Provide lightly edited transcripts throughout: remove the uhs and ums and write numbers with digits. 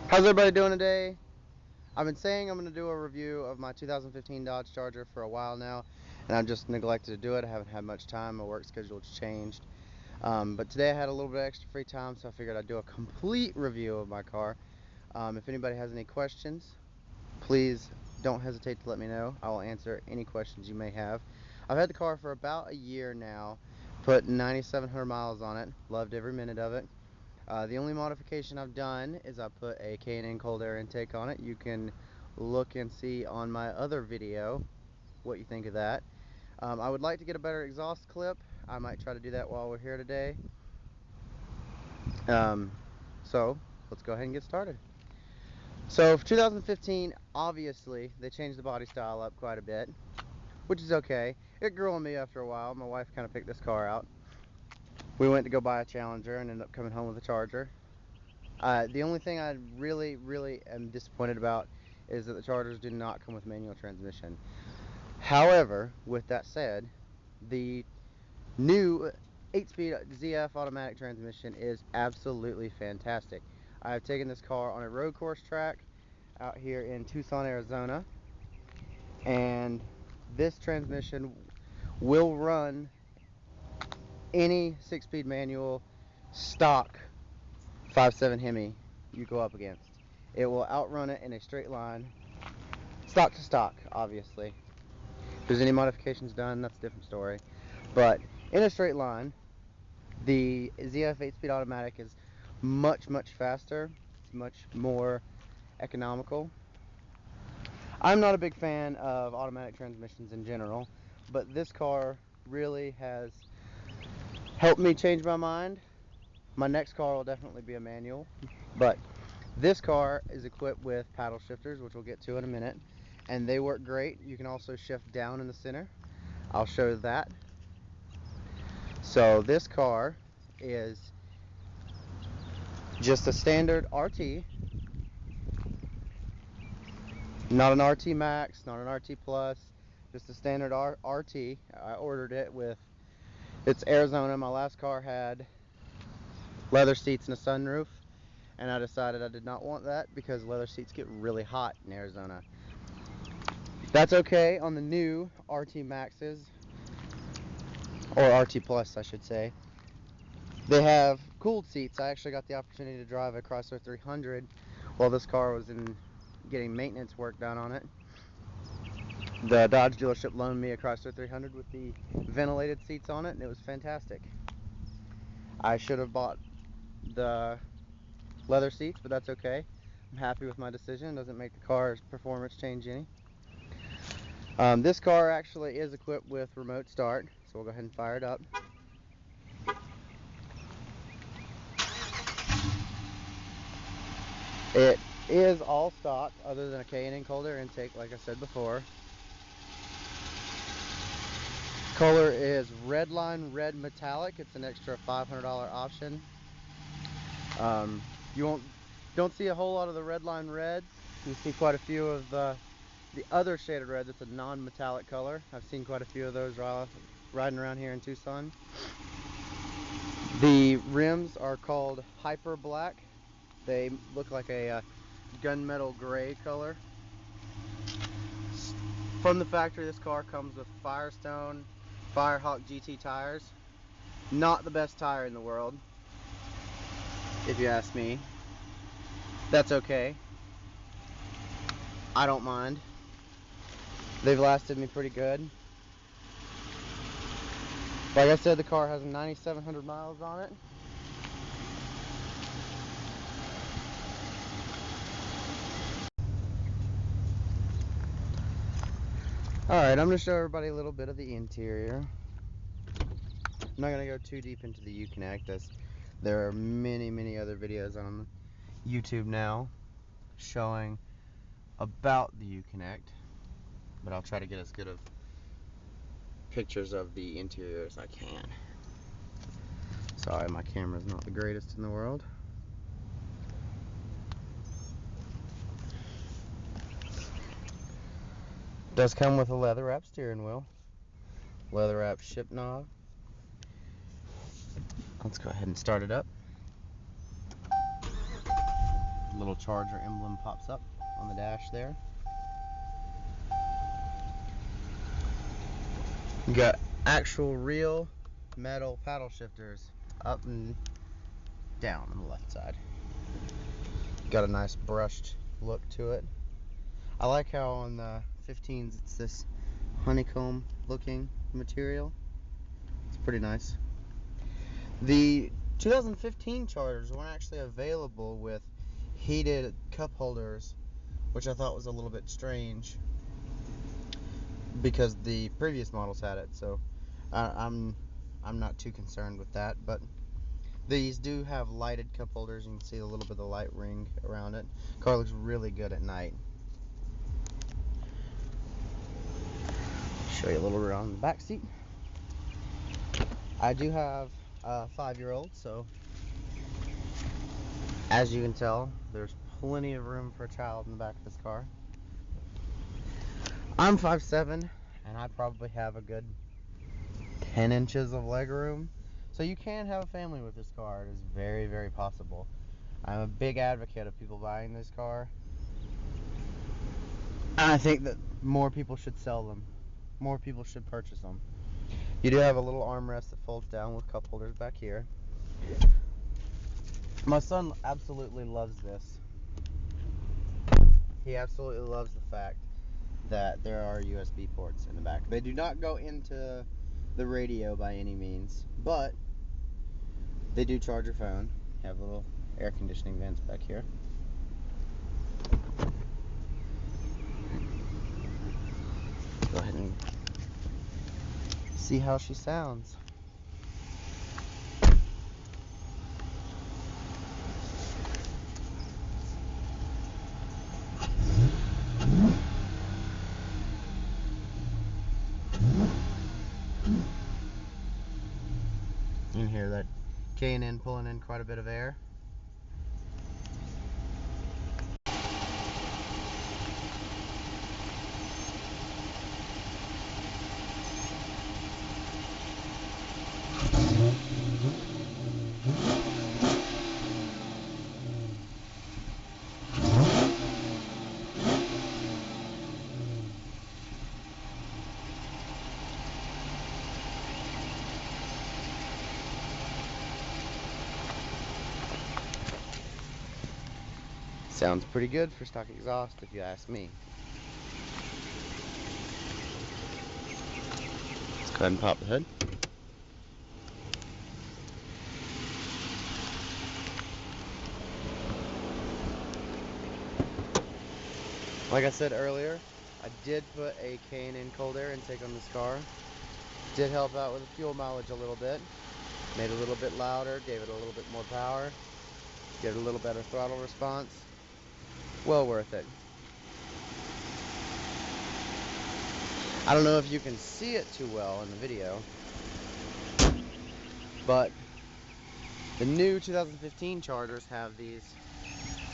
How's everybody doing today? I've been saying I'm going to do a review of my 2015 Dodge Charger for a while now, and I've just neglected to do it. I haven't had much time. My work schedule's changed. But today I had a little bit of extra free time, so I figured I'd do a complete review of my car. If anybody has any questions, please don't hesitate to let me know. I will answer any questions you may have. I've had the car for about a year now, put 9,700 miles on it, loved every minute of it. The only modification I've done is I put a K&N cold air intake on it. You can look and see on my other video what you think of that. I would like to get a better exhaust clip. I might try to do that while we're here today. So let's go ahead and get started. So for 2015, obviously they changed the body style up quite a bit, which is okay. It grew on me after a while. My wife kind of picked this car out. We went to go buy a Challenger and ended up coming home with a Charger. The only thing I really am disappointed about is that the Chargers do not come with manual transmission. However, with that said, the new 8-speed ZF automatic transmission is absolutely fantastic. I have taken this car on a road course track out here in Tucson, Arizona, and this transmission will run any 6-speed manual stock 5.7 Hemi you go up against. It will outrun it in a straight line, stock to stock, obviously. If there's any modifications done, that's a different story. But in a straight line, the ZF 8-speed automatic is much faster. It's much more economical. I'm not a big fan of automatic transmissions in general, but this car really has helped me change my mind. My next car will definitely be a manual, but this car is equipped with paddle shifters, which we'll get to in a minute, and they work great. You can also shift down in the center. I'll show that. So this car is just a standard RT, not an RT Max, not an RT Plus, just a standard RT. I ordered it with, it's Arizona. My last car had leather seats and a sunroof, and I decided I did not want that because leather seats get really hot in Arizona. That's okay on the new RT Maxes, or RT Plus I should say. They have cooled seats. I actually got the opportunity to drive a Chrysler 300 while this car was getting maintenance work done on it. The Dodge dealership loaned me a Chrysler 300 with the ventilated seats on it, and it was fantastic. I should have bought the leather seats, but that's okay. I'm happy with my decision. It doesn't make the car's performance change any. This car actually is equipped with remote start, so we'll go ahead and fire it up. It is all stock other than a K&N cold air intake, like I said before. Color is Redline Red Metallic. It's an extra $500 option. You don't see a whole lot of the Redline Reds. You see quite a few of the other shaded red that's a non-metallic color. I've seen quite a few of those riding around here in Tucson. The rims are called Hyper Black. They look like a gunmetal gray color. From the factory, this car comes with Firestone Firehawk GT tires. Not the best tire in the world, if you ask me. That's okay. I don't mind. They've lasted me pretty good. Like I said, the car has 9,700 miles on it. Alright, I'm going to show everybody a little bit of the interior. I'm not going to go too deep into the Uconnect, as there are many other videos on YouTube now showing about the Uconnect, but I'll try to get as good of pictures of the interior as I can. Sorry, my camera's not the greatest in the world. Does come with a leather wrap steering wheel, leather wrap ship knob. Let's go ahead and start it up. Little Charger emblem pops up on the dash there. You got actual real metal paddle shifters up and down on the left side. Got a nice brushed look to it. I like how on the 15s it's this honeycomb looking material. It's pretty nice. The 2015 Chargers weren't actually available with heated cup holders, which I thought was a little bit strange because the previous models had it, so I'm not too concerned with that. But these do have lighted cup holders. You can see a little bit of the light ring around it. Car looks really good at night. Show you a little around the back seat. I do have a 5-year-old, so as you can tell, there's plenty of room for a child in the back of this car. I'm 5'7", and I probably have a good 10 inches of leg room, so you can have a family with this car. It is very, very possible. I'm a big advocate of people buying this car, and I think that more people should sell them. More people should purchase them. You do have a little armrest that folds down with cup holders back here. My son absolutely loves this. He absolutely loves the fact that there are USB ports in the back. They do not go into the radio by any means, but they do charge your phone. Have little air conditioning vents back here. Go ahead and see how she sounds. You can hear that K&N pulling in quite a bit of air. Sounds pretty good for stock exhaust, if you ask me. Let's go ahead and pop the hood. Like I said earlier, I did put a K&N cold air intake on this car. Did help out with the fuel mileage a little bit. Made it a little bit louder, gave it a little bit more power, gave it a little better throttle response. Well worth it. I don't know if you can see it too well in the video, but the new 2015 Chargers have these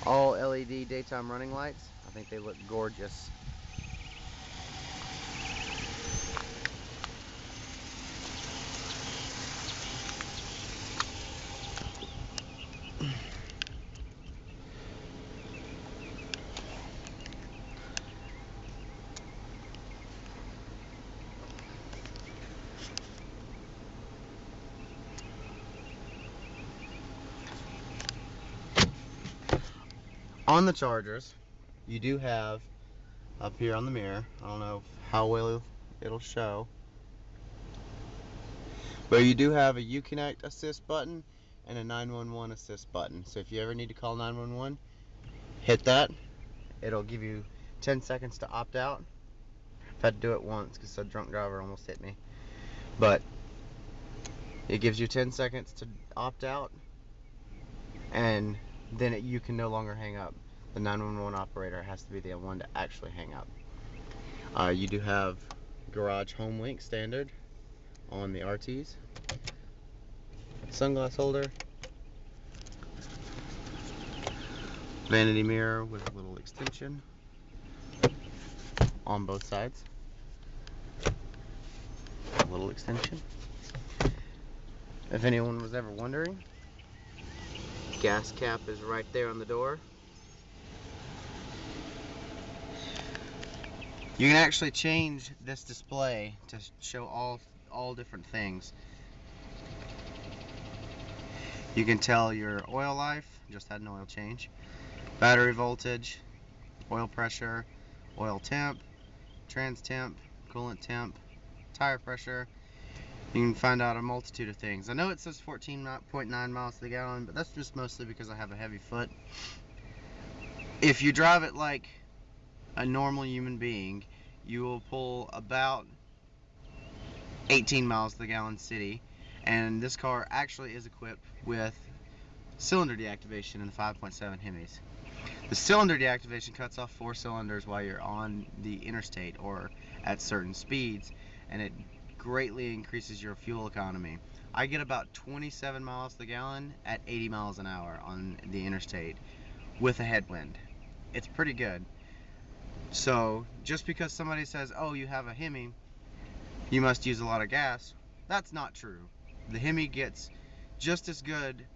all LED daytime running lights. I think they look gorgeous. On the Chargers, you do have up here on the mirror, I don't know how well it'll show, but you do have a Uconnect assist button and a 911 assist button. So if you ever need to call 911, hit that. It'll give you 10 seconds to opt out. I've had to do it once because a drunk driver almost hit me. But it gives you 10 seconds to opt out, and then you can no longer hang up. The 911 operator has to be the one to actually hang up. You do have garage home link standard on the RTs. Sunglass holder. Vanity mirror with a little extension on both sides. A little extension. If anyone was ever wondering, gas cap is right there on the door. You can actually change this display to show all different things. You can tell your oil life, just had an oil change, battery voltage, oil pressure, oil temp, trans temp, coolant temp, tire pressure. You can find out a multitude of things. I know it says 14.9 miles to the gallon, but that's just mostly because I have a heavy foot. If you drive it like a normal human being, you will pull about 18 miles to the gallon city, and this car actually is equipped with cylinder deactivation in the 5.7 Hemis. The cylinder deactivation cuts off 4 cylinders while you're on the interstate or at certain speeds, and it greatly increases your fuel economy. I get about 27 miles to the gallon at 80 miles an hour on the interstate with a headwind. It's pretty good. So just because somebody says, oh, you have a Hemi, you must use a lot of gas, that's not true. The Hemi gets just as good,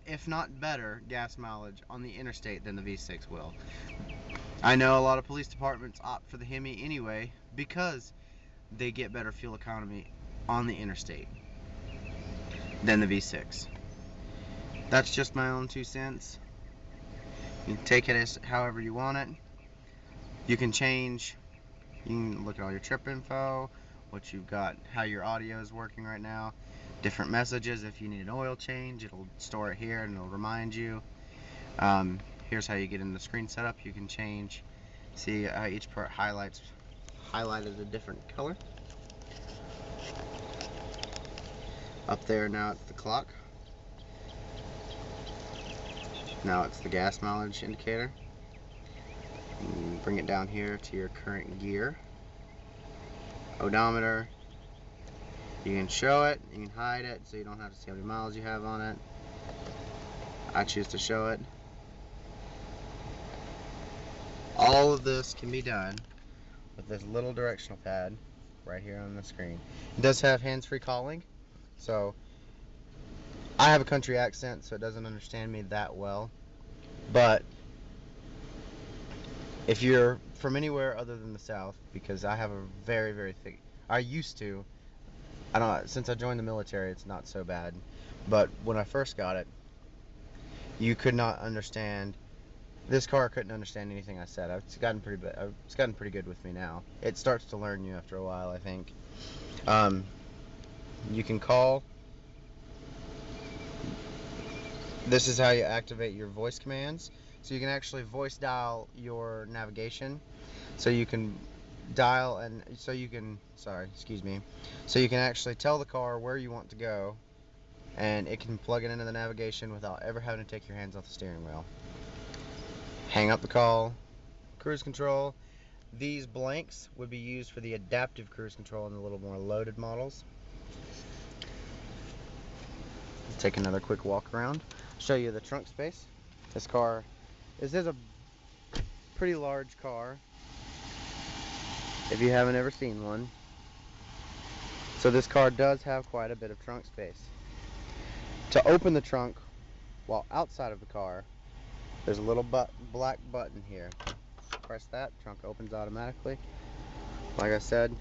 if not better, gas mileage on the interstate than the V6 will. I know a lot of police departments opt for the Hemi anyway because they get better fuel economy on the interstate than the V6. That's just my own 2 cents. You can take it as however you want it. You can change, you can look at all your trip info, what you've got, how your audio is working right now, different messages. If you need an oil change, it'll store it here and it'll remind you. Here's how you get in the screen setup. You can change, see how each part highlighted a different color. Up there now it's the clock. Now it's the gas mileage indicator. You bring it down here to your current gear. Odometer. You can show it, you can hide it, so you don't have to see how many miles you have on it. I choose to show it. All of this can be done with this little directional pad right here on the screen. It does have hands-free calling, so I have a country accent, so it doesn't understand me that well. But if you're from anywhere other than the South, because I have a very, very thick, I used to, I don't, since I joined the military, it's not so bad. But when I first got it, you could not understand. This car couldn't understand anything I said. It's gotten pretty good with me now. It starts to learn you after a while, I think. You can call. This is how you activate your voice commands. So you can actually voice dial your navigation. So you can dial and so you can actually tell the car where you want to go, and it can plug it into the navigation without ever having to take your hands off the steering wheel. Hang up the call. Cruise control. These blanks would be used for the adaptive cruise control in the little more loaded models. Let's take another quick walk around. Show you the trunk space. This is a pretty large car if you haven't ever seen one. So this car does have quite a bit of trunk space. To open the trunk while outside of the car, there's a little black button here. Press that, trunk opens automatically. Like I said,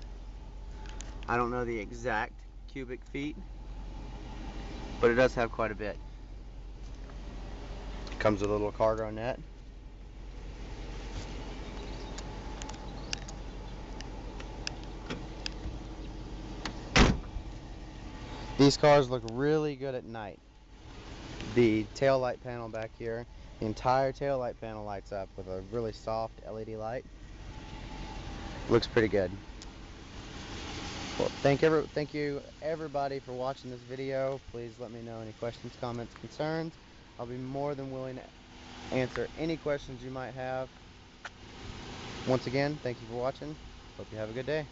I don't know the exact cubic feet, but it does have quite a bit. Comes with a little cargo net. These cars look really good at night. The tail light panel back here, the entire tail light panel lights up with a really soft LED light. Looks pretty good. Well, thank you everybody for watching this video. Please let me know any questions, comments, concerns. I'll be more than willing to answer any questions you might have. Once again, thank you for watching. Hope you have a good day.